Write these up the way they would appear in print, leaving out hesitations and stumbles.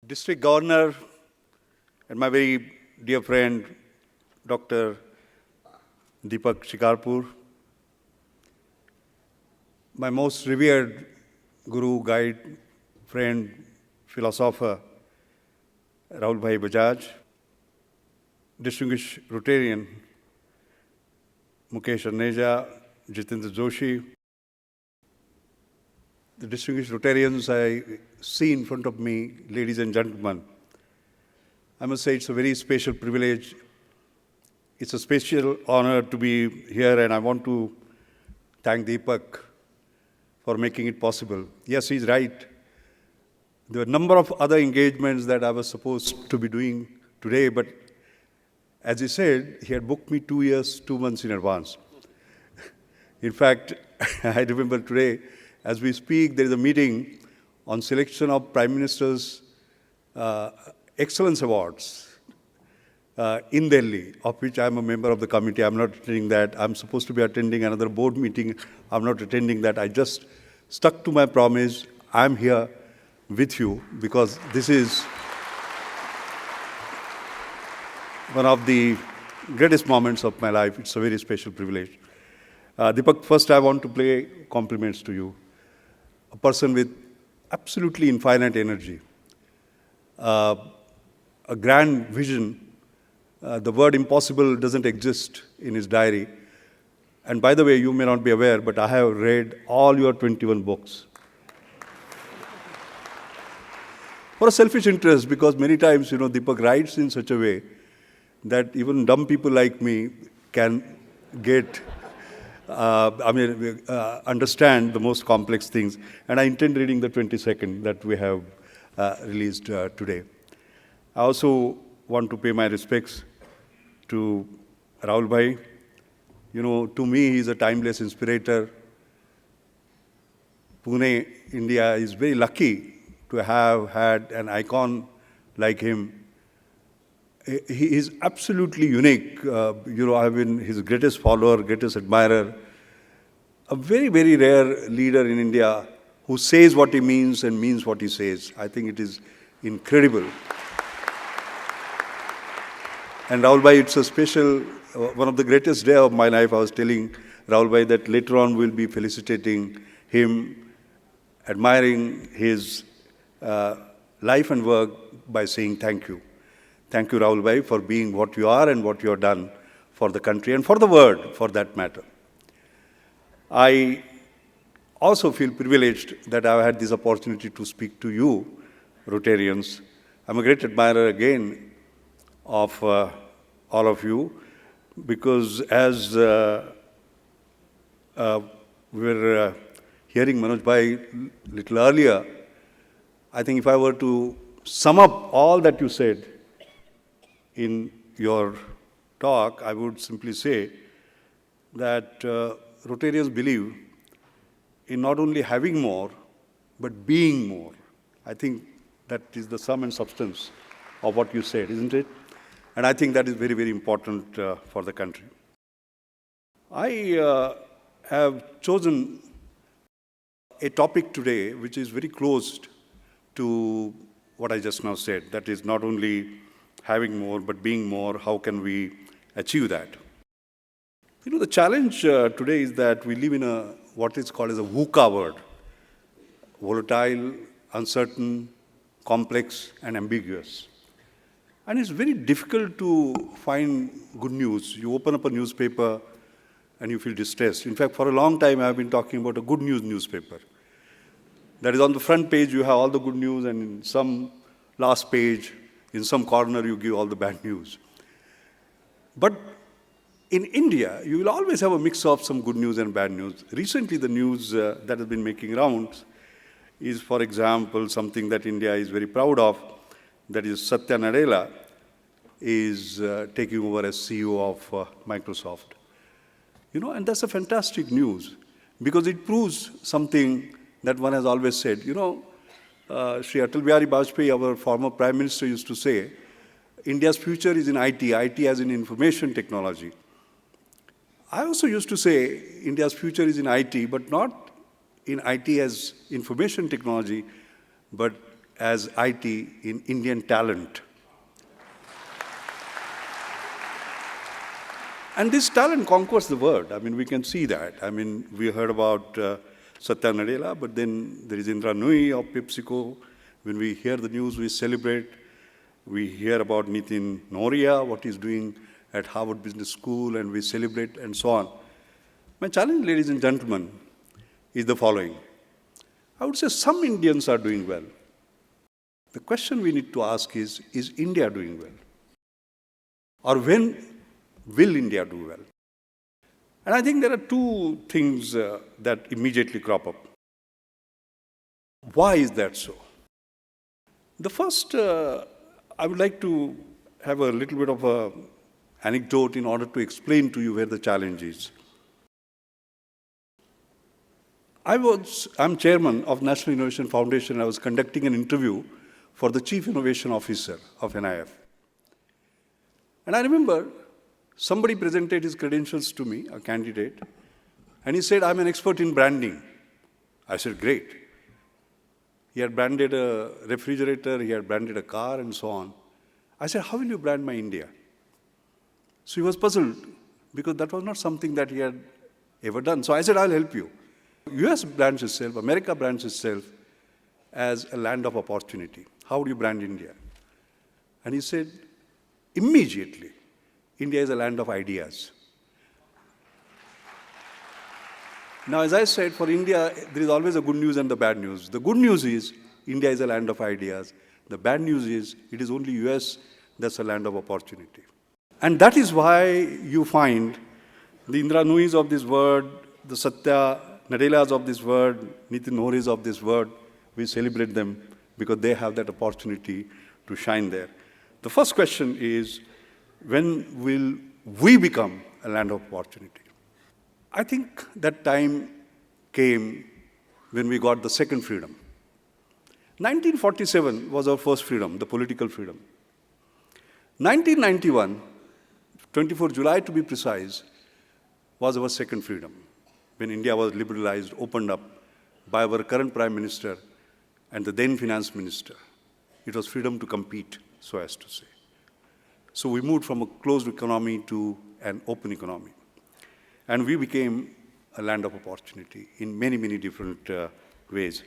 District Governor and my very dear friend, Dr. Deepak Shikarpur, my most revered guru, guide, friend, philosopher, Rahul Bhai Bajaj, distinguished Rotarian, Mukesh Aneja, Jitendra Joshi, the distinguished Rotarians I see in front of me, ladies and gentlemen, I must say it's a very special privilege. It's a special honor to be here, and I want to thank Deepak for making it possible. Yes, he's right. There were a number of other engagements that I was supposed to be doing today, but as he said, he had booked me 2 years, 2 months in advance. In fact, I remember today, as we speak, there is a meeting on selection of Prime Minister's Excellence Awards in Delhi, of which I'm a member of the committee. I'm not attending that. I'm supposed to be attending another board meeting. I'm not attending that. I just stuck to my promise. I'm here with you because this is one of the greatest moments of my life. It's a very special privilege. Deepak, first I want to pay compliments to you. A person with absolutely infinite energy, a grand vision. The word impossible doesn't exist in his diary. And by the way, you may not be aware, but I have read all your 21 books. For a selfish interest, because many times, Deepak writes in such a way that even dumb people like me can get, understand the most complex things. And I intend reading the 22nd that we have released today. I also want to pay my respects to Rahul Bhai. To me, he's a timeless inspirator. Pune, India is very lucky to have had an icon like him. He is absolutely unique. I've been his greatest follower, greatest admirer. A very, very rare leader in India who says what he means and means what he says. I think it is incredible. And Rahul Bhai, it's a special, one of the greatest day of my life. I was telling Rahul Bhai that later on we'll be felicitating him, admiring his life and work by saying thank you. Thank you, Rahul Bhai, for being what you are and what you have done for the country and for the world, for that matter. I also feel privileged that I've had this opportunity to speak to you, Rotarians. I'm a great admirer again of all of you, because as we were hearing Manoj Bhai a little earlier, I think if I were to sum up all that you said in your talk, I would simply say that Rotarians believe in not only having more, but being more. I think that is the sum and substance of what you said, isn't it? And I think that is very, very important for the country. I have chosen a topic today which is very close to what I just now said. That is not only having more, but being more. How can we achieve that? The challenge today is that we live in what is called as a VUCA world. Volatile, uncertain, complex, and ambiguous. And it's very difficult to find good news. You open up a newspaper and you feel distressed. In fact, for a long time, I've been talking about a good news newspaper. That is on the front page, you have all the good news, and in some last page, in some corner, you give all the bad news. But in India, you will always have a mix of some good news and bad news. Recently, the news that has been making rounds is, for example, something that India is very proud of. That is Satya Nadella is taking over as CEO of Microsoft. And that's a fantastic news because it proves something that one has always said. Sri Atal Bihari Vajpayee, our former Prime Minister, used to say, India's future is in IT as in information technology. I also used to say India's future is in IT, but not in IT as information technology, but as IT in Indian talent. And this talent conquers the world. I mean, we can see that. I mean, we heard about Satya Nadella, but then there is Indra Nooyi of PepsiCo. When we hear the news, we celebrate. We hear about Nitin Noria, what he's doing at Harvard Business School, and we celebrate and so on. My challenge, ladies and gentlemen, is the following. I would say some Indians are doing well. The question we need to ask is India doing well? Or when will India do well? And I think there are two things that immediately crop up. Why is that so? The first, I would like to have a little bit of an anecdote in order to explain to you where the challenge is. I'm chairman of National Innovation Foundation. I was conducting an interview for the Chief Innovation Officer of NIF. And I remember somebody presented his credentials to me, a candidate, and he said, I'm an expert in branding. I said, great. He had branded a refrigerator, he had branded a car, and so on. I said, how will you brand my India? So he was puzzled, because that was not something that he had ever done. So I said, I'll help you. US brands itself, America brands itself as a land of opportunity. How would you brand India? And he said, immediately, India is a land of ideas. Now, as I said, for India, there is always a good news and the bad news. The good news is India is a land of ideas. The bad news is it is only US that's a land of opportunity. And that is why you find the Indra Nooyis of this world, the Satya Nadellas of this world, Nitin Noris of this world, we celebrate them because they have that opportunity to shine there. The first question is, when will we become a land of opportunity? I think that time came when we got the second freedom. 1947 was our first freedom, the political freedom. 1991, 24 July to be precise, was our second freedom, when India was liberalized, opened up by our current Prime Minister and the then Finance Minister. It was freedom to compete, so as to say. So we moved from a closed economy to an open economy. And we became a land of opportunity in many, many different ways.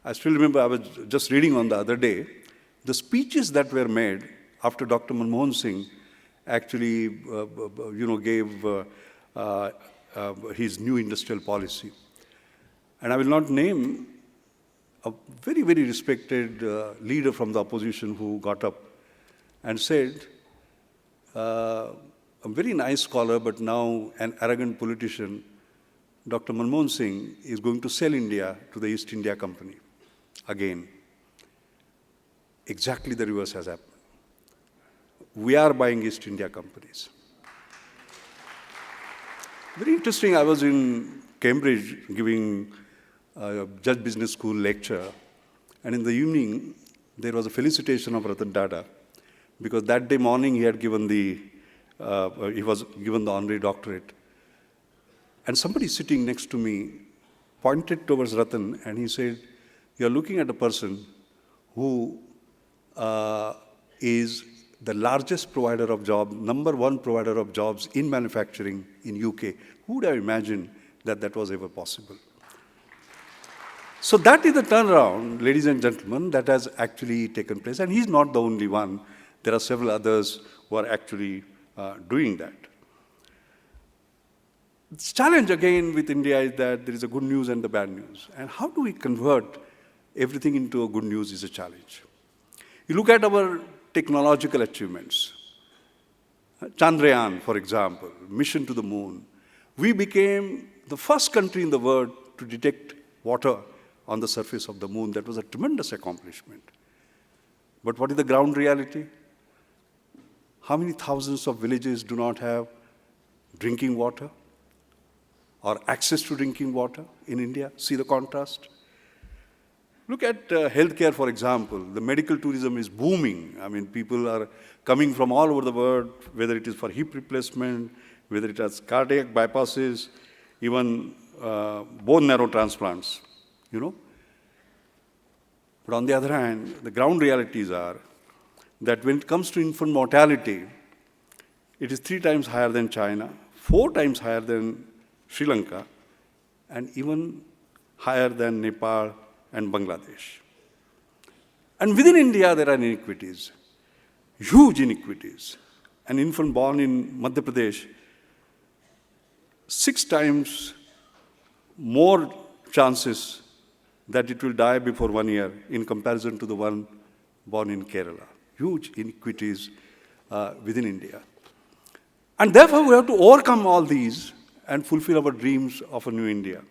I still remember, I was just reading on the other day, the speeches that were made after Dr. Manmohan Singh actually gave his new industrial policy. And I will not name a very, very respected leader from the opposition who got up and said, a very nice scholar, but now an arrogant politician, Dr. Manmohan Singh, is going to sell India to the East India Company again. Exactly the reverse has happened. We are buying East India companies. Very interesting, I was in Cambridge giving a Judge Business School lecture, and in the evening, there was a felicitation of Ratan Tata, because that day morning he had given he was given the honorary doctorate. And somebody sitting next to me pointed towards Ratan and he said, you're looking at a person who is the largest provider of jobs, #1 provider of jobs in manufacturing in UK. Who would have imagined that that was ever possible? So that is the turnaround, ladies and gentlemen, that has actually taken place. And he's not the only one. There are several others who are actually doing that. The challenge again with India is that there is a good news and the bad news. And how do we convert everything into a good news is a challenge. You look at our technological achievements. Chandrayaan, for example, mission to the moon. We became the first country in the world to detect water on the surface of the moon. That was a tremendous accomplishment. But what is the ground reality? How many thousands of villages do not have drinking water or access to drinking water in India? See the contrast? Look at healthcare, for example. The medical tourism is booming. I mean, people are coming from all over the world, whether it is for hip replacement, whether it is cardiac bypasses, even bone marrow transplants, But on the other hand, the ground realities are that when it comes to infant mortality, it is 3 times higher than China, 4 times higher than Sri Lanka, and even higher than Nepal and Bangladesh. And within India, there are inequities, huge inequities. An infant born in Madhya Pradesh, 6 times more chances that it will die before 1 year in comparison to the one born in Kerala. Huge inequities within India. And therefore, we have to overcome all these and fulfill our dreams of a new India.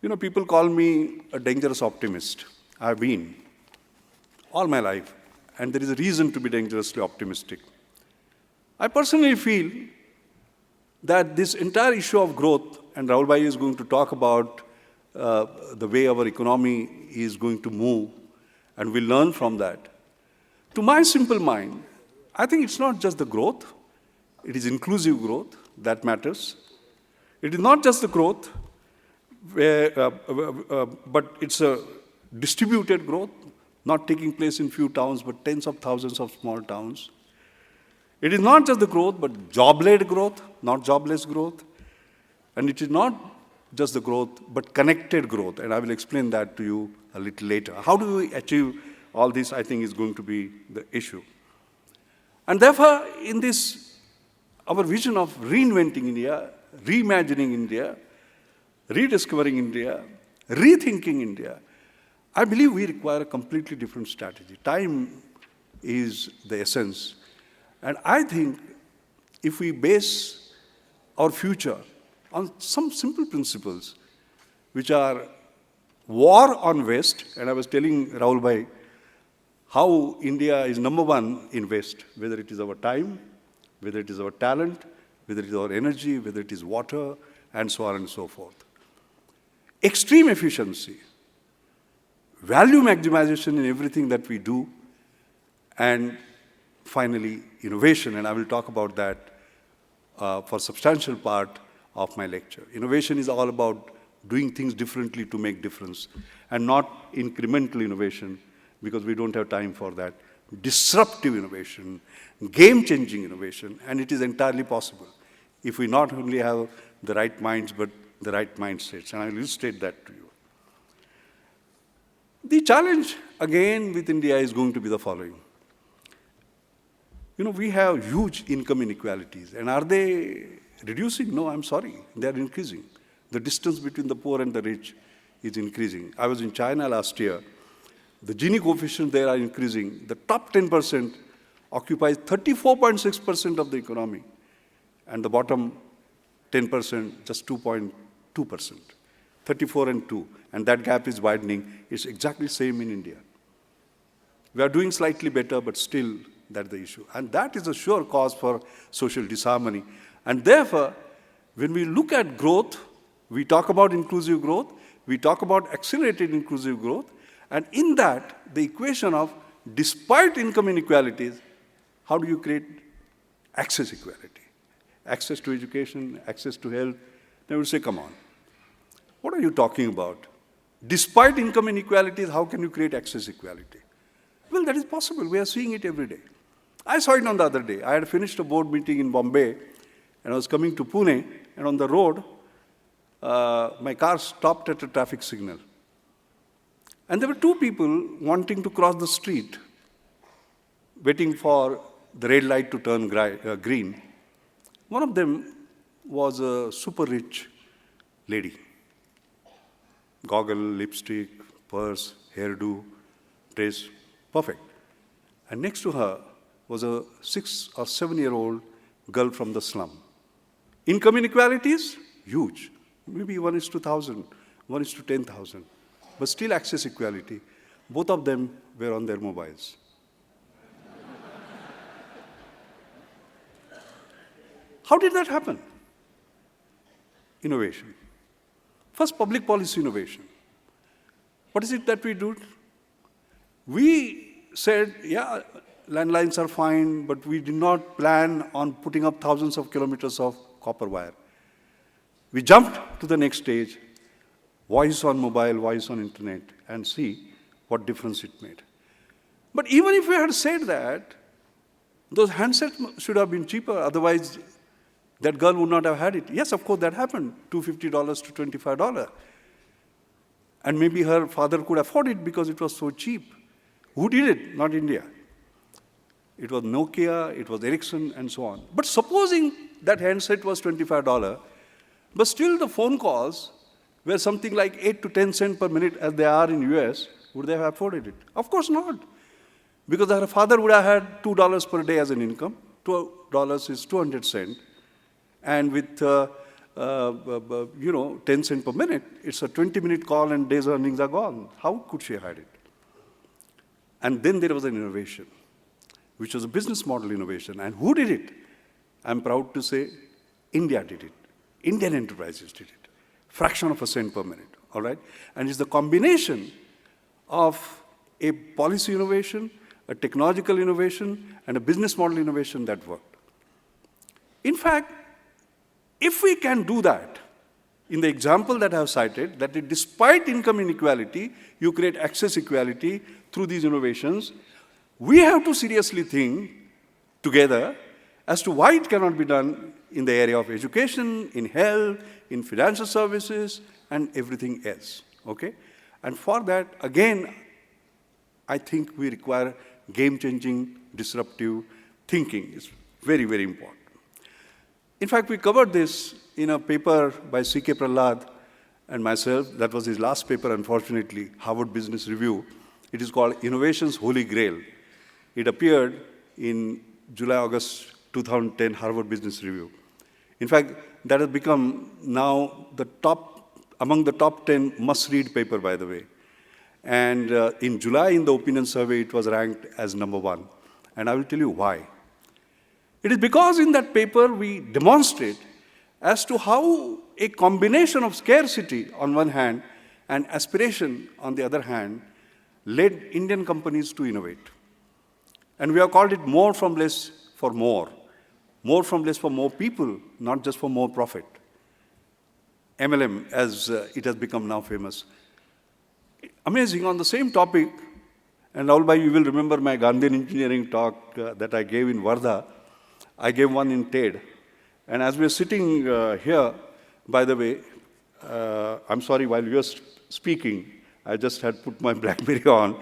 You know, people call me a dangerous optimist. I've been all my life, and there is a reason to be dangerously optimistic. I personally feel that this entire issue of growth, and Rahul Bhai is going to talk about the way our economy is going to move, and we'll learn from that. To my simple mind, I think it's not just the growth, it is inclusive growth that matters. It is not just the growth, but it's a distributed growth, not taking place in few towns, but tens of thousands of small towns. It is not just the growth, but job-led growth, not jobless growth. And it is not just the growth, but connected growth. And I will explain that to you a little later. How do we achieve all this, I think, is going to be the issue. And therefore, in this, our vision of reinventing India, reimagining India, rediscovering India, rethinking India, I believe we require a completely different strategy. Time is the essence. And I think if we base our future on some simple principles, which are war on West, and I was telling Rahul Bhai how India is #1 in West, whether it is our time, whether it is our talent, whether it is our energy, whether it is water, and so on and so forth. Extreme efficiency, value maximization in everything that we do, and finally, innovation, and I will talk about that for a substantial part of my lecture. Innovation is all about doing things differently to make difference, and not incremental innovation, because we don't have time for that. Disruptive innovation, game-changing innovation, and it is entirely possible if we not only have the right minds, but the right mindsets, and I will illustrate that to you. The challenge, again, with India is going to be the following. You know, we have huge income inequalities, and are they reducing? No, I'm sorry, they are increasing. The distance between the poor and the rich is increasing. I was in China last year. The Gini coefficients there are increasing. The top 10% occupies 34.6% of the economy, and the bottom 10% just 2.2%. 34 and 2, and that gap is widening. It's exactly the same in India. We are doing slightly better, but still that's the issue. And that is a sure cause for social disharmony. And therefore, when we look at growth, we talk about inclusive growth, we talk about accelerated inclusive growth, and in that, the equation of despite income inequalities, how do you create access equality? Access to education, access to health. They will say, come on, what are you talking about? Despite income inequalities, how can you create access equality? Well, that is possible. We are seeing it every day. I saw it on the other day. I had finished a board meeting in Bombay, and I was coming to Pune, and on the road, my car stopped at a traffic signal. And there were 2 people wanting to cross the street, waiting for the red light to turn green. One of them was a super rich lady. Goggle, lipstick, purse, hairdo, dress, perfect. And next to her was a 6 or 7-year-old girl from the slum. Income inequalities? Huge. Maybe 1:1,000, 1:10,000. But still access equality. Both of them were on their mobiles. How did that happen? Innovation. First, public policy innovation. What is it that we do? We said, yeah, landlines are fine, but we did not plan on putting up thousands of kilometers of copper wire. We jumped to the next stage, voice on mobile, voice on internet, and see, what difference it made. But even if we had said that, those handsets should have been cheaper, otherwise that girl would not have had it. Yes, of course, that happened, $250 to $25. And maybe her father could afford it because it was so cheap. Who did it? Not India. It was Nokia, it was Ericsson, and so on. But supposing that handset was $25, but still the phone calls were something like 8 to 10 cents per minute as they are in US, would they have afforded it? Of course not. Because her father would have had $2 per day as an income. $2 is 200 cents. And with 10 cents per minute, it's a 20-minute call and day's earnings are gone. How could she hide it? And then there was an innovation, which was a business model innovation. And who did it? I'm proud to say India did it. Indian enterprises did it. Fraction of a cent per minute, all right? And it's the combination of a policy innovation, a technological innovation, and a business model innovation that worked. In fact, if we can do that, in the example that I have cited, that despite income inequality, you create access equality through these innovations, we have to seriously think together as to why it cannot be done in the area of education, in health, in financial services, and everything else, okay? And for that, again, I think we require game-changing, disruptive thinking. It's very, very important. In fact, we covered this in a paper by C.K. Prahlad and myself. That was his last paper, unfortunately, Harvard Business Review. It is called Innovation's Holy Grail. It appeared in July-August 2010 Harvard Business Review. In fact, that has become now among the top 10 must-read paper, by the way. And in July, in the opinion survey, it was ranked as #1. And I will tell you why. It is because in that paper, we demonstrate as to how a combination of scarcity on one hand and aspiration on the other hand led Indian companies to innovate. And we have called it more from less for more. More from less for more people, not just for more profit. MLM, as it has become now famous. Amazing, on the same topic, and Rahul Bhai, you will remember my Gandhian engineering talk that I gave in Wardha. I gave one in TED. And as we are sitting here, by the way, I'm sorry, while you were speaking, I just had put my BlackBerry on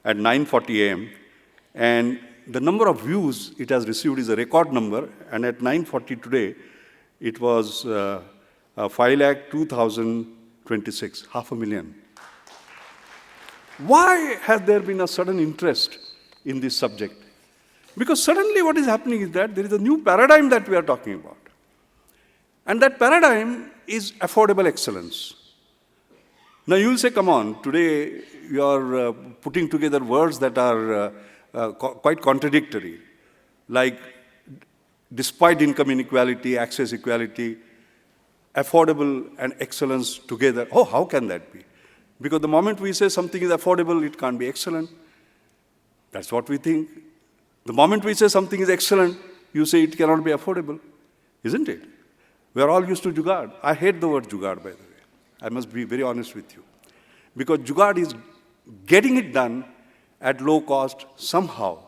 at 9:40 a.m. And the number of views it has received is a record number. And at 9:40 today, it was 5,02,026, 500,000. Why has there been a sudden interest in this subject? Because suddenly what is happening is that there is a new paradigm that we are talking about. And that paradigm is affordable excellence. Now you will say, come on, today you are putting together words that are quite contradictory, like despite income inequality, access equality, affordable and excellence together. Oh, how can that be? Because the moment we say something is affordable, it can't be excellent. That's what we think. The moment we say something is excellent, you say it cannot be affordable, isn't it? We are all used to jugaad. I hate the word jugaad, by the way. I must be very honest with you. Because jugaad is getting it done at low cost somehow,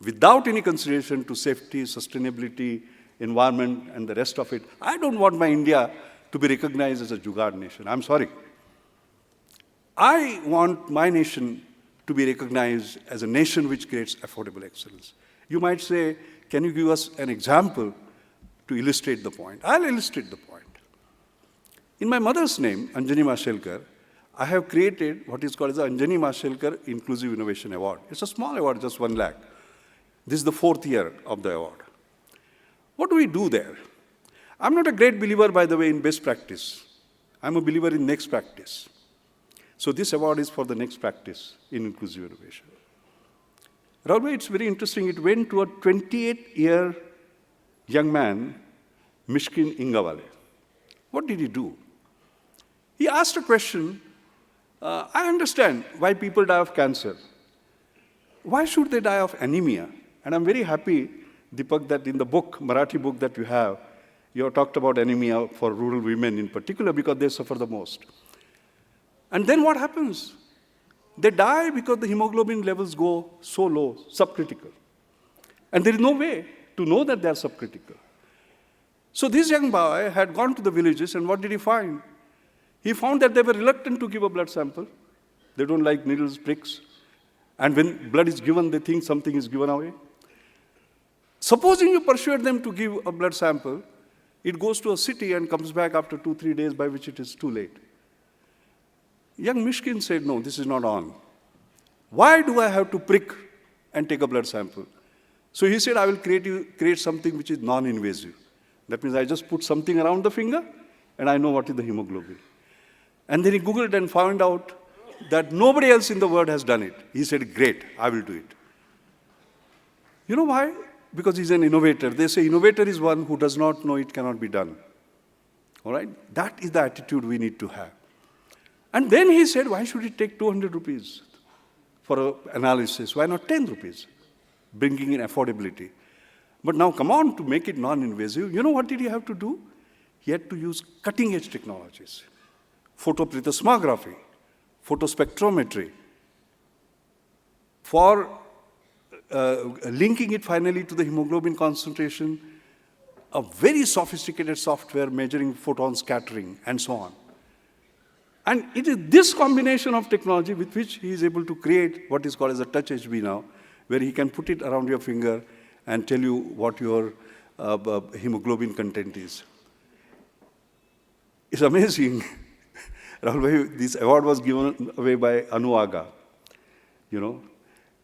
without any consideration to safety, sustainability, environment, and the rest of it. I don't want my India to be recognized as a jugaad nation. I'm sorry. I want my nation to be recognized as a nation which creates affordable excellence. You might say, can you give us an example to illustrate the point? I'll illustrate the point. In my mother's name, Anjani Mashelkar, I have created what is called as the Anjani Mashelkar Inclusive Innovation Award. It's a small award, just 1 lakh. This is the 4th year of the award. What do we do there? I'm not a great believer, by the way, in best practice. I'm a believer in next practice. So this award is for the next practice in inclusive innovation. Rahul, it's very interesting. It went to a 28-year young man, Mishkin Ingawale. What did he do? He asked a question. I understand why people die of cancer. Why should they die of anemia? And I'm very happy, Deepak, that in the book, Marathi book that you have talked about anemia for rural women in particular because they suffer the most. And then what happens? They die because the hemoglobin levels go so low, subcritical. And there is no way to know that they are subcritical. So this young boy had gone to the villages, and what did he find? He found that they were reluctant to give a blood sample. They don't like needles, pricks. And when blood is given, they think something is given away. Supposing you persuade them to give a blood sample, it goes to a city and comes back after 2-3 days, by which it is too late. Young Mishkin said, no, this is not on. Why do I have to prick and take a blood sample? So he said, I will create something which is non-invasive. That means I just put something around the finger, and I know what is the hemoglobin. And then he Googled and found out that nobody else in the world has done it. He said, great, I will do it. You know why? Because he's an innovator. They say innovator is one who does not know it cannot be done. All right? That is the attitude we need to have. And then he said, why should it take 200 rupees for an analysis? Why not 10 rupees? Bringing in affordability. But now come on, to make it non-invasive, you know what did he have to do? He had to use cutting-edge technologies. Photoplethysmography, photospectrometry, for linking it finally to the hemoglobin concentration, a very sophisticated software measuring photon scattering, and so on. And it is this combination of technology with which he is able to create what is called as a touch HB now, where he can put it around your finger and tell you what your hemoglobin content is. It's amazing. Rahul, this award was given away by Anuaga, you know.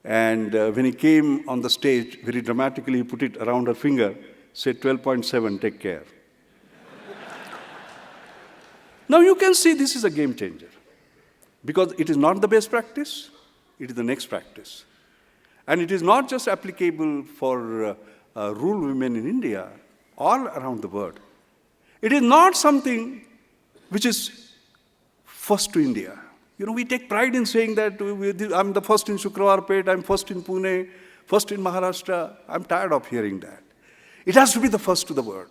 And when he came on the stage, very dramatically, he put it around her finger, said 12.7, take care. Now you can see this is a game changer. Because it is not the best practice, it is the next practice. And it is not just applicable for rural women in India, all around the world. It is not something which is first to India. You know, we take pride in saying that I'm the first in Shukravarpet, I'm first in Pune, first in Maharashtra. I'm tired of hearing that. It has to be the first to the world.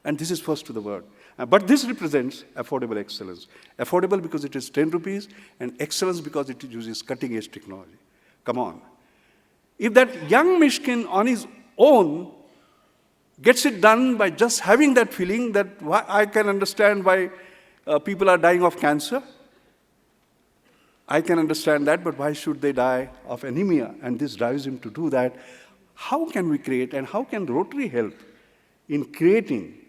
And this is first to the world. But this represents affordable excellence. Affordable because it is 10 rupees, and excellence because it uses cutting-edge technology. Come on. If that young Mishkin on his own gets it done by just having that feeling that I can understand why people are dying of cancer, I can understand that, but why should they die of anemia? And this drives him to do that. How can we create, and how can Rotary help in creating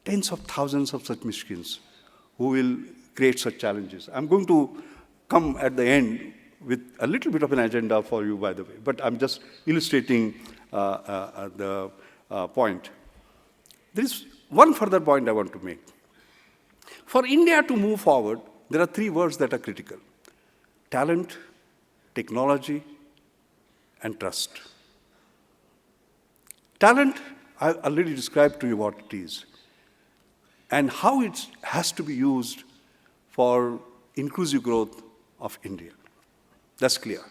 tens of thousands of such Mishkins who will create such challenges? I'm going to come at the end with a little bit of an agenda for you, by the way, but I'm just illustrating the point. There is one further point I want to make. For India to move forward, there are 3 words that are critical: talent, technology, and trust. Talent, I already described to you what it is, and how it has to be used for inclusive growth of India. That's clear.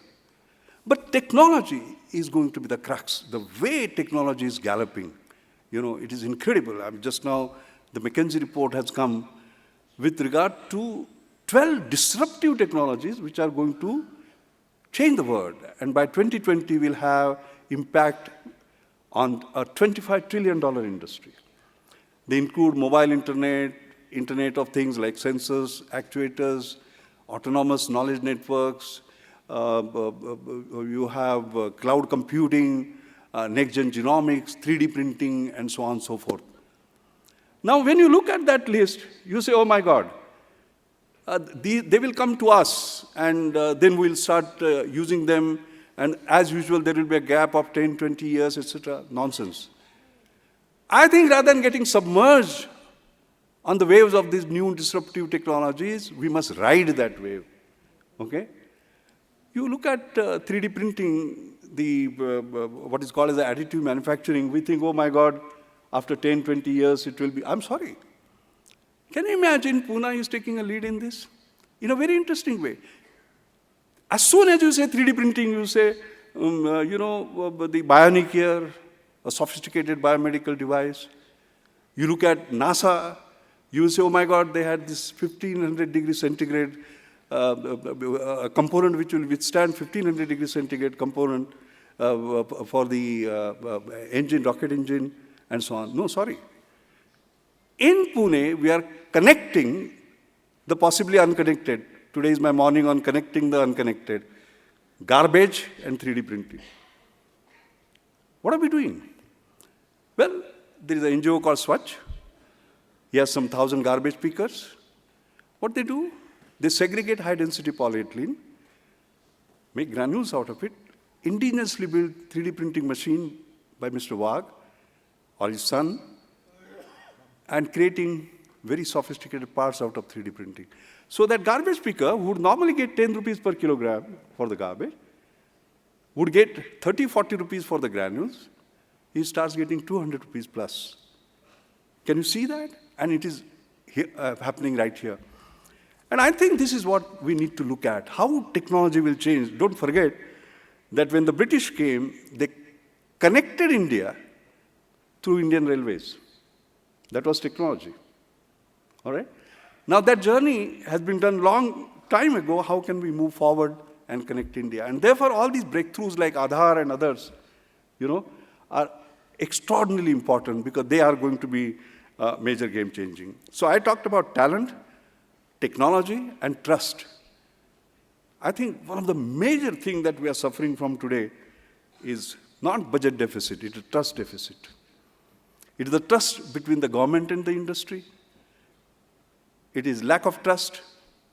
But technology is going to be the crux. The way technology is galloping, you know, it is incredible. Just now, the McKinsey report has come with regard to 12 disruptive technologies which are going to change the world. And by 2020, we'll have impact on a $25 trillion industry. They include mobile internet, Internet of Things like sensors, actuators, autonomous knowledge networks. You have cloud computing, next-gen genomics, 3D printing, and so on and so forth. Now, when you look at that list, you say, oh my God, they will come to us, and then we'll start using them, and as usual, there will be a gap of 10, 20 years, etc. Nonsense. I think rather than getting submerged on the waves of these new disruptive technologies, we must ride that wave, okay? You look at 3D printing, what is called as additive manufacturing, we think, oh my God, after 10, 20 years, it will be, I'm sorry. Can you imagine Pune is taking a lead in this? In a very interesting way. As soon as you say 3D printing, you say, the bionic ear, a sophisticated biomedical device. You look at NASA, you say, oh my God, they had this 1500 degrees centigrade a component which will withstand 1500 degrees centigrade component for the engine, rocket engine, and so on. No, sorry. In Pune, we are connecting the possibly unconnected. Today is my morning on connecting the unconnected. Garbage and 3D printing. What are we doing? Well, there is an NGO called Swachh. He has some 1,000 garbage pickers. What they do? They segregate high-density polyethylene, make granules out of it, indigenously build 3D printing machine by Mr. Wagh or his son, and creating very sophisticated parts out of 3D printing. So that garbage picker, who would normally get 10 rupees per kilogram for the garbage, would get 30, 40 rupees for the granules. He starts getting 200 rupees plus. Can you see that? And it is happening right here. And I think this is what we need to look at, how technology will change. Don't forget that when the British came, they connected India through Indian railways. That was technology. All right? Now that journey has been done long time ago. How can we move forward and connect India? And therefore, all these breakthroughs like Aadhaar and others, are extraordinarily important because they are going to be major game-changing. So I talked about talent, technology, and trust. I think one of the major things that we are suffering from today is not budget deficit, it is trust deficit. It is the trust between the government and the industry. It is lack of trust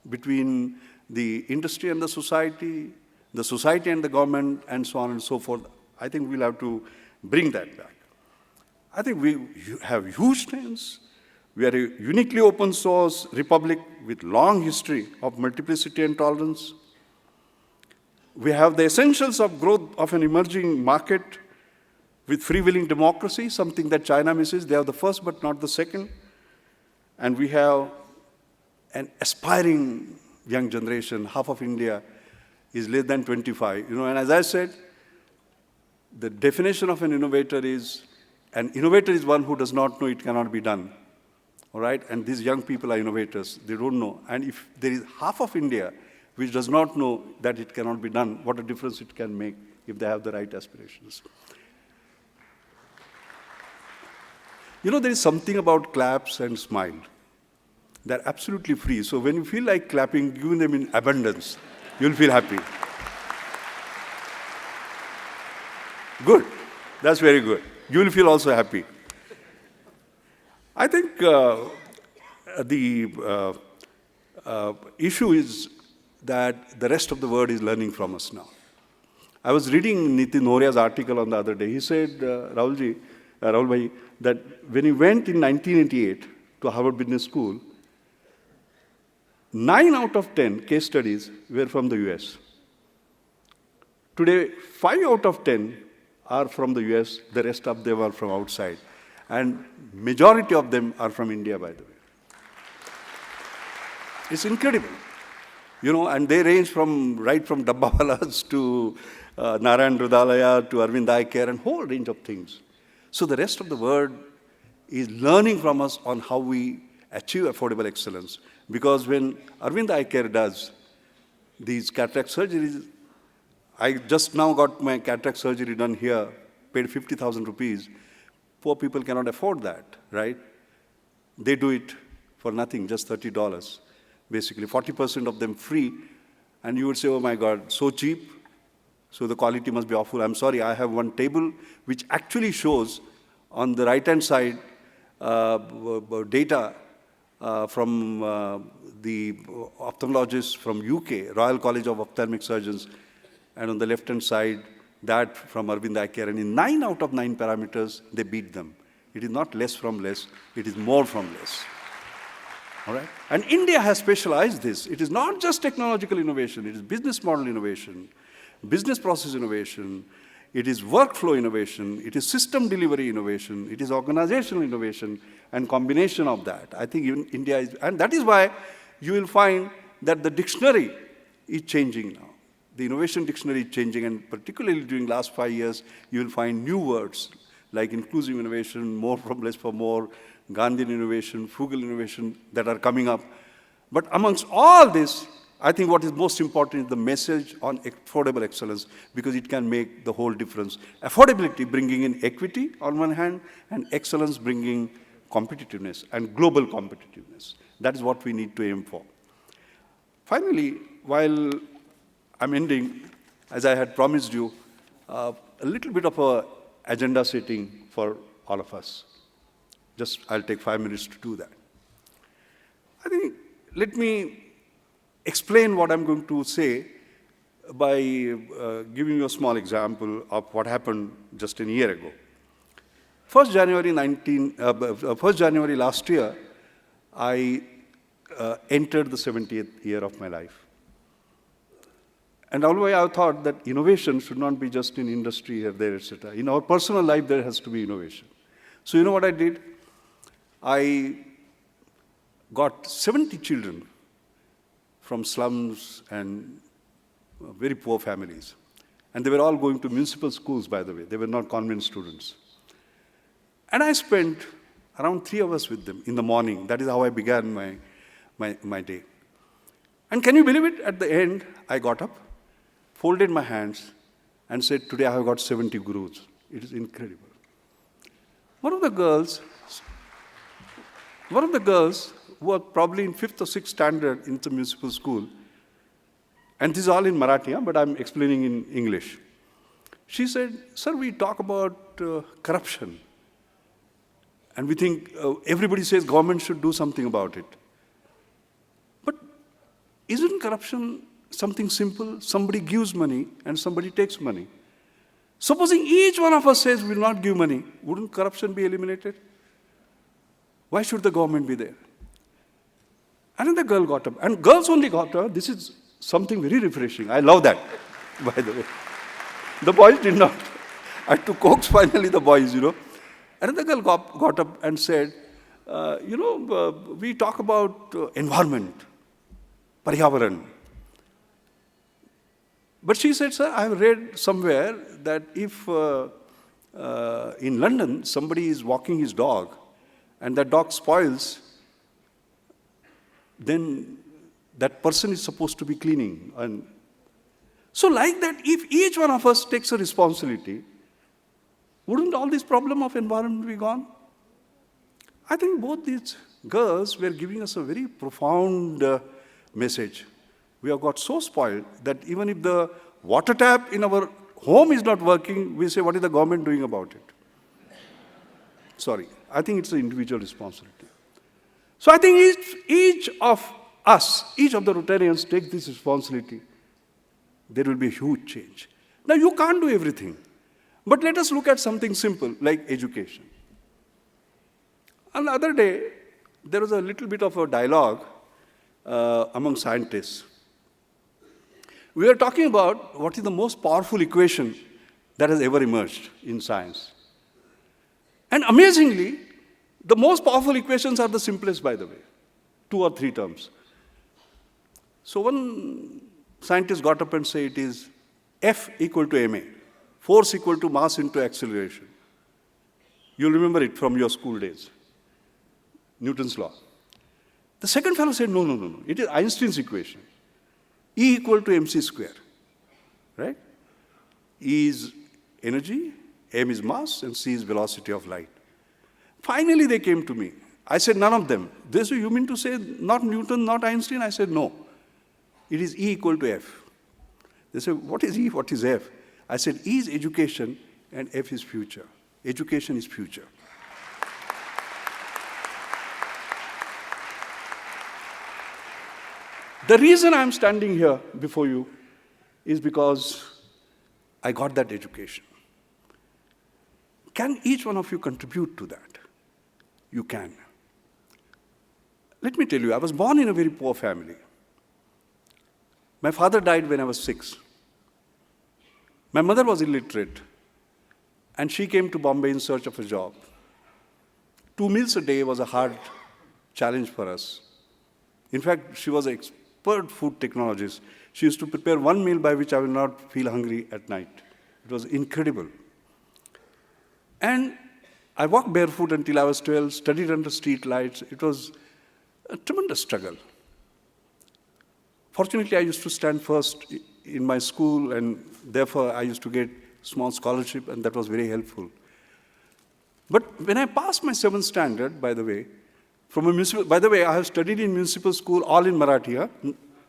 between the industry and the society and the government, and so on and so forth. I think we'll have to bring that back. I think we have huge strengths. We are a uniquely open source republic with long history of multiplicity and tolerance. We have the essentials of growth of an emerging market with free-willing democracy, something that China misses. They are the first but not the second. And we have an aspiring young generation. Half of India is less than 25. And as I said, the definition of an innovator is one who does not know it cannot be done. All right? And these young people are innovators. They don't know. And if there is half of India which does not know that it cannot be done, what a difference it can make if they have the right aspirations. There is something about claps and smile. They're absolutely free. So when you feel like clapping, give them in abundance. You'll feel happy. Good. That's very good. You will feel also happy. I think the issue is that the rest of the world is learning from us now. I was reading Nitin Horia's article on the other day. He said, Rahul Bhai, that when he went in 1988 to Harvard Business School, 9 out of 10 case studies were from the US. Today, 5 out of 10 are from the US, the rest of them are from outside. And majority of them are from India, by the way. It's incredible. And they range right from Dabbawalas to Narayan Rudalaya to Arvind Eye Care and whole range of things. So the rest of the world is learning from us on how we achieve affordable excellence. Because when Arvind Eye Care does these cataract surgeries, I just now got my cataract surgery done here, paid 50,000 rupees. Poor people cannot afford that, right? They do it for nothing, just $30. Basically, 40% of them free. And you would say, oh my God, so cheap, so the quality must be awful. I'm sorry, I have one table which actually shows on the right-hand side data from the ophthalmologists from UK, Royal College of Ophthalmic Surgeons, and on the left-hand side, that from Arvind Eye Care. And in 9 out of 9 parameters, they beat them. It is not less from less, it is more from less. All right? And India has specialized this. It is not just technological innovation, it is business model innovation, business process innovation, it is workflow innovation, it is system delivery innovation, it is organizational innovation, and combination of that. I think even India is, and that is why you will find that the dictionary is changing now. The innovation dictionary is changing, and particularly during the last 5 years, you will find new words like inclusive innovation, more from less for more, Gandhian innovation, frugal innovation that are coming up. But amongst all this, I think what is most important is the message on affordable excellence, because it can make the whole difference. Affordability bringing in equity on one hand, and excellence bringing competitiveness and global competitiveness. That is what we need to aim for. Finally, while I'm ending, as I had promised you, a little bit of a agenda setting for all of us. Just, I'll take 5 minutes to do that. I think, let me explain what I'm going to say by giving you a small example of what happened just a year ago. 1st January last year, I entered the 70th year of my life. And always I thought that innovation should not be just in industry here, there, etc. In our personal life, there has to be innovation. So you know what I did? I got 70 children from slums and very poor families. And they were all going to municipal schools, by the way. They were not convent students. And I spent around 3 hours with them in the morning. That is how I began my day. And can you believe it? At the end, I got up, folded my hands, and said, today I have got 70 gurus. It is incredible. One of the girls who was probably in 5th or 6th standard in the municipal school, and this is all in Marathi, but I'm explaining in English. She said, sir, we talk about corruption. And we think everybody says government should do something about it. But isn't corruption something simple? Somebody gives money and somebody takes money. Supposing each one of us says we will not give money, wouldn't corruption be eliminated? Why should the government be there? Another girl got up, and girls only got up. This is something very refreshing. I love that, by the way. The boys did not. I had to coax finally the boys, Another girl got up and said, we talk about environment, Paryavaran. But she said, sir, I have read somewhere that if in London somebody is walking his dog and that dog spoils, then that person is supposed to be cleaning. And so like that, if each one of us takes a responsibility, wouldn't all this problem of environment be gone? I think both these girls were giving us a very profound message. We have got so spoiled that even if the water tap in our home is not working, we say, what is the government doing about it? Sorry, I think it's an individual responsibility. So I think each of us, each of the Rotarians take this responsibility, there will be a huge change. Now you can't do everything, but let us look at something simple like education. On the other day, there was a little bit of a dialogue among scientists. We were talking about what is the most powerful equation that has ever emerged in science. And amazingly, the most powerful equations are the simplest, by the way, 2 or 3 terms. So one scientist got up and said it is F equal to ma, force equal to mass into acceleration. You'll remember it from your school days, Newton's law. The second fellow said, no, it is Einstein's equation. E equal to mc square, right? E is energy, m is mass, and c is velocity of light. Finally, they came to me. I said, none of them. They said, you mean to say not Newton, not Einstein? I said, no. It is E equal to F. They said, what is E, what is F? I said, E is education and F is future. Education is future. The reason I'm standing here before you is because I got that education. Can each one of you contribute to that? You can. Let me tell you, I was born in a very poor family. My father died when I was 6. My mother was illiterate, and she came to Bombay in search of a job. 2 meals a day was a hard challenge for us. In fact, she was an expert food technologist. She used to prepare 1 meal by which I will not feel hungry at night. It was incredible. And I walked barefoot until I was 12, studied under street lights. It was a tremendous struggle. Fortunately, I used to stand first in my school, and therefore I used to get small scholarship, and that was very helpful. But when I passed my 7th standard, by the way, by the way, I have studied in municipal school, all in Marathi. Huh?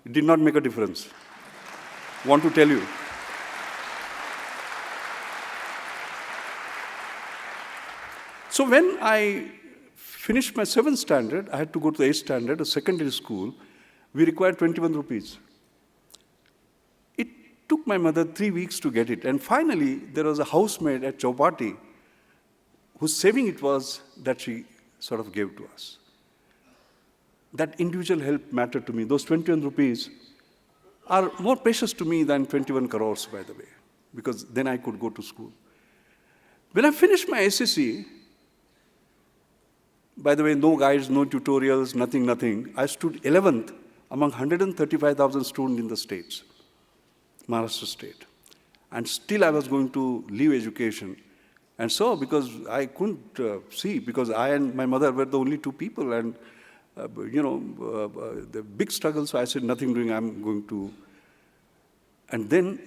It did not make a difference. Want to tell you. So when I finished my 7th standard, I had to go to the 8th standard, a secondary school. We required 21 rupees. It took my mother 3 weeks to get it. And finally, there was a housemaid at Chowpatty whose saving it was that she sort of gave to us. That individual help mattered to me. Those 21 rupees are more precious to me than 21 crores, by the way, because then I could go to school. When I finished my SSC, by the way, no guides, no tutorials, nothing. I stood 11th among 135,000 students in the states, Maharashtra state. And still I was going to leave education. And so, because I couldn't see, because I and my mother were the only two people, and the big struggle, so I said, nothing doing, I'm going to. And then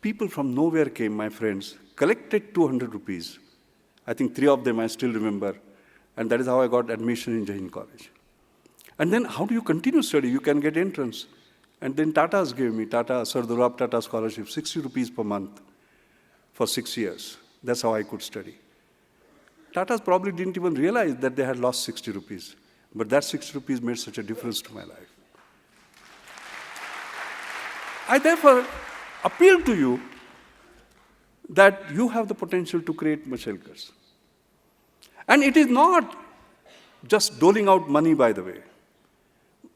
people from nowhere came, my friends, collected 200 rupees. I think 3 of them I still remember. And that is how I got admission in Jain College. And then how do you continue study? You can get entrance. And then Tata's gave me, Sir Durab Tata scholarship, 60 rupees per month for 6 years. That's how I could study. Tata's probably didn't even realize that they had lost 60 rupees. But that 60 rupees made such a difference to my life. I therefore appeal to you that you have the potential to create Mashelkars. And it is not just doling out money, by the way.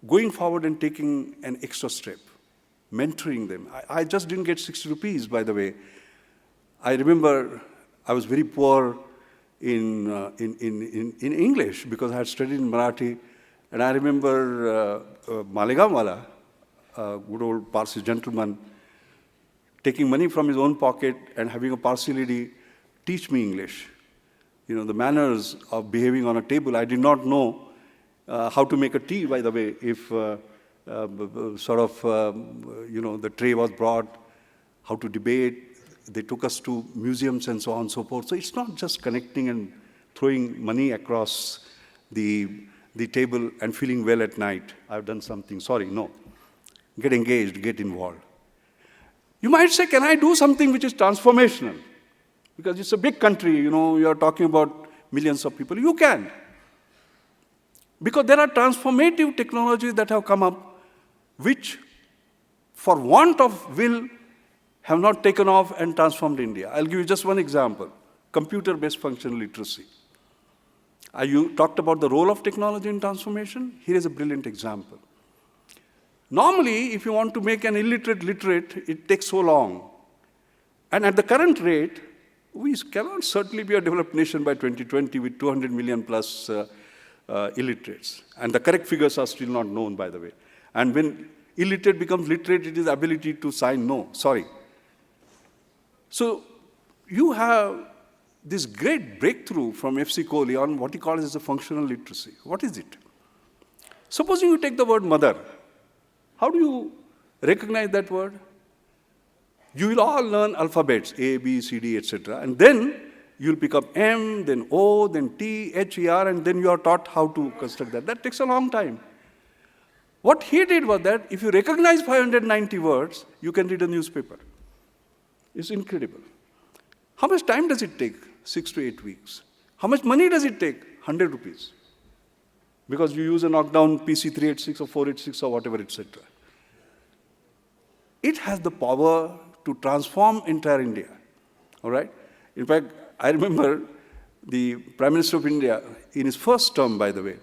Going forward and taking an extra step, mentoring them. I just didn't get 60 rupees, by the way. I remember I was very poor in English because I had studied in Marathi. And I remember Malegaonwala, a good old Parsi gentleman, taking money from his own pocket and having a Parsi lady teach me English. The manners of behaving on a table. I did not know how to make a tea, by the way, if the tray was brought, how to debate. They took us to museums and so on and so forth. So it's not just connecting and throwing money across the table and feeling well at night. I've done something. Sorry, no. Get engaged, get involved. You might say, can I do something which is transformational? Because it's a big country, you're talking about millions of people. You can. Because there are transformative technologies that have come up, which, for want of will, have not taken off and transformed India. I'll give you just one example. Computer-based functional literacy. You talked about the role of technology in transformation. Here is a brilliant example. Normally, if you want to make an illiterate literate, it takes so long. And at the current rate, we cannot certainly be a developed nation by 2020 with 200 million plus illiterates. And the correct figures are still not known, by the way. And when illiterate becomes literate, it is ability to sign no. Sorry. So you have this great breakthrough from F.C. Kohli on what he calls as a functional literacy. What is it? Supposing you take the word mother, how do you recognize that word? You will all learn alphabets, A, B, C, D, etc. And then you'll pick up M, then O, then T, H, E, R, and then you are taught how to construct that. That takes a long time. What he did was that if you recognize 590 words, you can read a newspaper. It's incredible. How much time does it take? 6 to 8 weeks. How much money does it take? 100 rupees. Because you use a knockdown PC 386 or 486 or whatever, etc. It has the power to transform entire India. All right? In fact, I remember the Prime Minister of India, in his first term, by the way,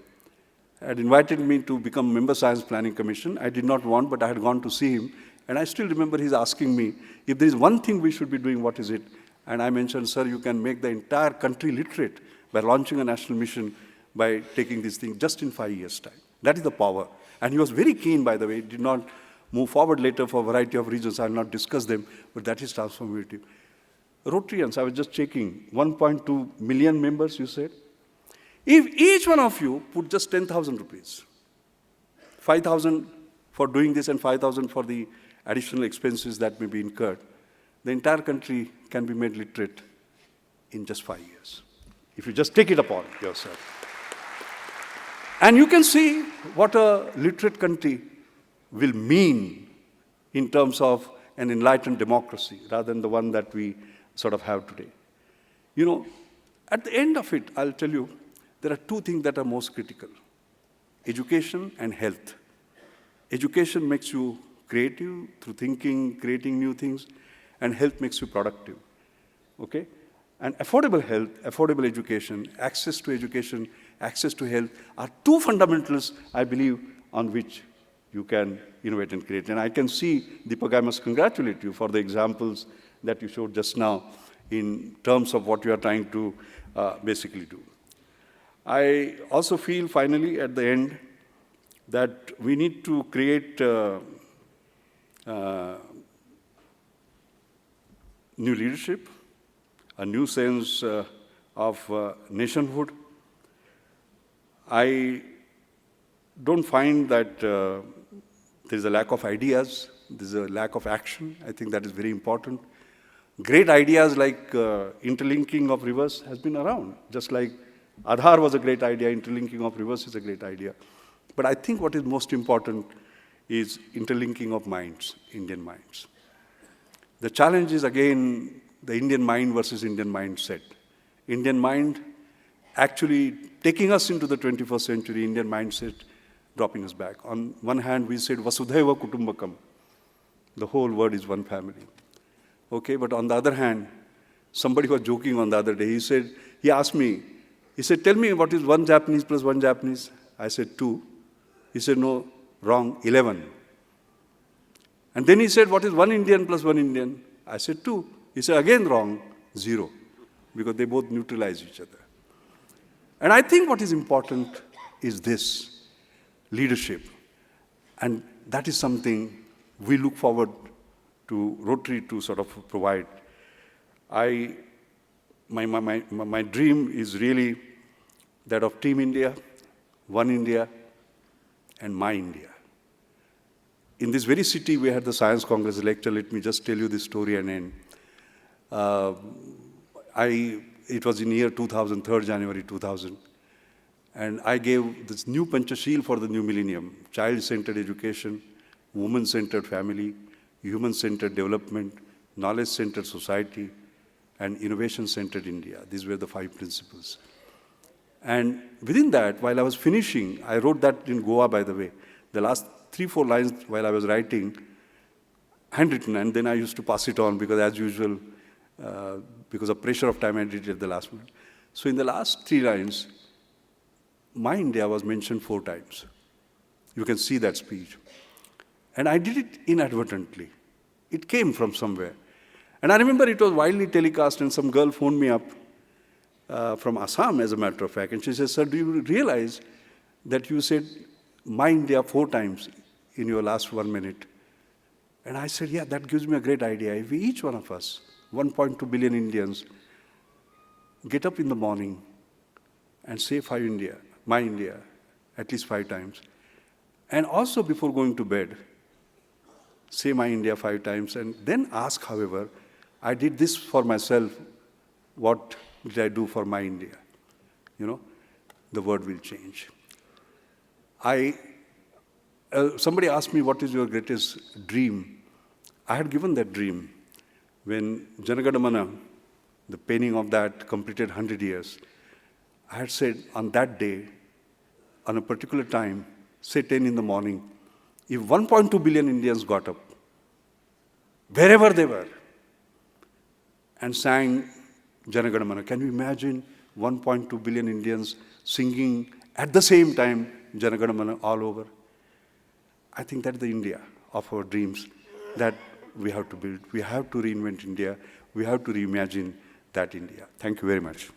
had invited me to become member Science Planning Commission. I did not want, but I had gone to see him. And I still remember he's asking me, if there is one thing we should be doing, what is it? And I mentioned, sir, you can make the entire country literate by launching a national mission by taking this thing just in 5 years' time. That is the power. And he was very keen, by the way, did not move forward later for a variety of reasons. I will not discuss them, but that is transformative. Rotarians, I was just checking, 1.2 million members, you said. If each one of you put just 10,000 rupees, 5,000 for doing this and 5,000 for the additional expenses that may be incurred, the entire country can be made literate in just 5 years, if you just take it upon yourself. And you can see what a literate country will mean in terms of an enlightened democracy, rather than the one that we sort of have today. You know, at the end of it, I'll tell you, there are two things that are most critical: education and health. Education makes you creative through thinking, creating new things, and health makes you productive, okay? And affordable health, affordable education, access to health are two fundamentals, I believe, on which you can innovate and create. And I can see, Deepak, I must congratulate you for the examples that you showed just now in terms of what you are trying to basically do. I also feel, finally, at the end, that we need to create new leadership, a new sense of nationhood. I don't find that there is a lack of ideas, there is a lack of action. I think that is very important. Great ideas like interlinking of rivers has been around, just like Aadhaar was a great idea, interlinking of rivers is a great idea. But I think what is most important is interlinking of minds, Indian minds. The challenge is, again, the Indian mind versus Indian mindset. Indian mind actually taking us into the 21st century, Indian mindset dropping us back. On one hand, we said, Vasudhaiva Kutumbakam. The whole world is one family. Okay, but on the other hand, somebody was joking on the other day. He asked me, he said, tell me what is 1 Japanese plus 1 Japanese? I said, 2. He said, no, wrong, 11. And then he said, what is 1 Indian plus 1 Indian? I said, 2. He said, again wrong, 0, because they both neutralize each other. And I think what is important is this, leadership. And that is something we look forward to Rotary to sort of provide. My dream is really that of Team India, One India, and My India. In this very city, we had the Science Congress lecture. Let me just tell you this story and end. It was in year 2000, 3rd January 2000. And I gave this new Panchasheel for the new millennium: child-centered education, woman-centered family, human-centered development, knowledge-centered society, and innovation-centered India. These were the 5 principles. And within that, while I was finishing, I wrote that in Goa, by the way. The last 3-4 lines while I was writing, handwritten, and then I used to pass it on because, as usual, because of pressure of time, I did it at the last minute. So in the last 3 lines, My India was mentioned 4 times. You can see that speech. And I did it inadvertently. It came from somewhere. And I remember it was widely telecast, and some girl phoned me up from Assam, as a matter of fact. And she said, sir, do you realize that you said My India 4 times in your last 1 minute? And I said, yeah, that gives me a great idea. If we, each one of us, 1.2 billion Indians, get up in the morning and say My India, at least 5 times. And also before going to bed, say My India 5 times, and then ask, however, I did this for myself, what did I do for My India? You know, the world will change. Somebody asked me, what is your greatest dream? I had given that dream when Jana Gana Mana, the penning of that, completed 100 years. I had said, on that day, on a particular time, say 10 in the morning, if 1.2 billion Indians got up, wherever they were, and sang Jana Gana Mana. Can you imagine 1.2 billion Indians singing at the same time Jana Gana Mana all over? I think that's the India of our dreams that we have to build. We have to reinvent India. We have to reimagine that India. Thank you very much.